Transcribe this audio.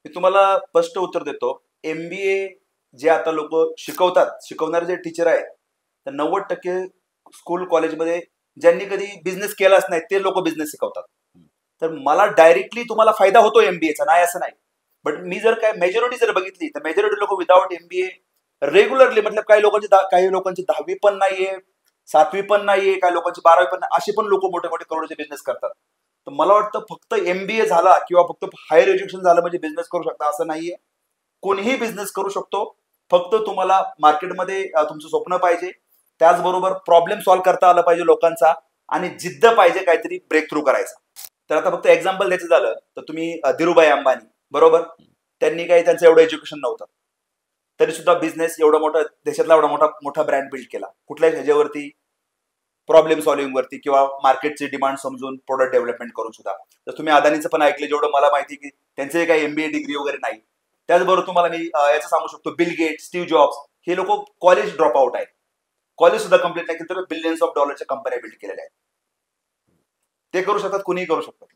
मी तुम्हाला स्पष्ट उत्तर देतो. एमबीए जे आता लोक शिकवतात, शिकवणारे जे टीचर आहेत, तर 90% स्कूल कॉलेजमध्ये ज्यांनी कधी बिझनेस केलाच नाही ते लोक बिझनेस शिकवतात. तर मला डायरेक्टली तुम्हाला फायदा होतो एमबीएचा, नाही असं नाही. बट मी जर काय मेजॉरिटी जर बघितली तर मेजॉरिटी लोक विदाउट एमबीए रेग्युलरली, मतलब काही लोकांची 10वी पण नाहीये, 7वी पण नाहीये, काही लोकांची 12वी पण नाही, असे पण लोक मोठे मोठे करोडचे बिझनेस करतात. तर मला वाटतं फक्त एमबीए झाला किंवा फक्त हायर एज्युकेशन झालं म्हणजे बिझनेस करू शकता असं नाहीये. कोणीही बिझनेस करू शकतो. फक्त तुम्हाला मार्केटमध्ये तुमचं स्वप्न पाहिजे, त्याचबरोबर प्रॉब्लेम सॉल्व्ह करता आला पाहिजे लोकांचा, आणि जिद्द पाहिजे काहीतरी ब्रेक थ्रू करायचा. तर आता फक्त एक्झाम्पल द्यायचं झालं तर तुम्ही धीरूभाई अंबानी, बरोबर, त्यांनी काही त्यांचं एवढं एज्युकेशन नव्हतं, तरी सुद्धा बिझनेस एवढा मोठा, देशातला एवढा मोठा मोठा ब्रँड बिल्ड केला. कुठल्याही ह्याच्यावरती प्रॉब्लेम सॉल्व्हिंग वरती किंवा मार्केटची डिमांड समजून प्रोडक्ट डेव्हलपमेंट करून सुद्धा. तर तुम्ही अदानीचं पण ऐकलं, जेवढं मला माहिती की त्यांचे काही एमबीए डिग्री वगैरे नाही. त्याचबरोबर तुम्हाला मी याचं सांगू शकतो, बिल गेट्स, स्टीव्ह जॉब्स, हे लोक कॉलेज ड्रॉप आउट आहेत, कॉलेज सुद्धा कम्प्लीट नाही केलं, तर बिलियन्स ऑफ डॉलरच्या कंपन्या बिल्ड केलेल्या आहेत. ते करू शकतात, कुणीही करू शकतात.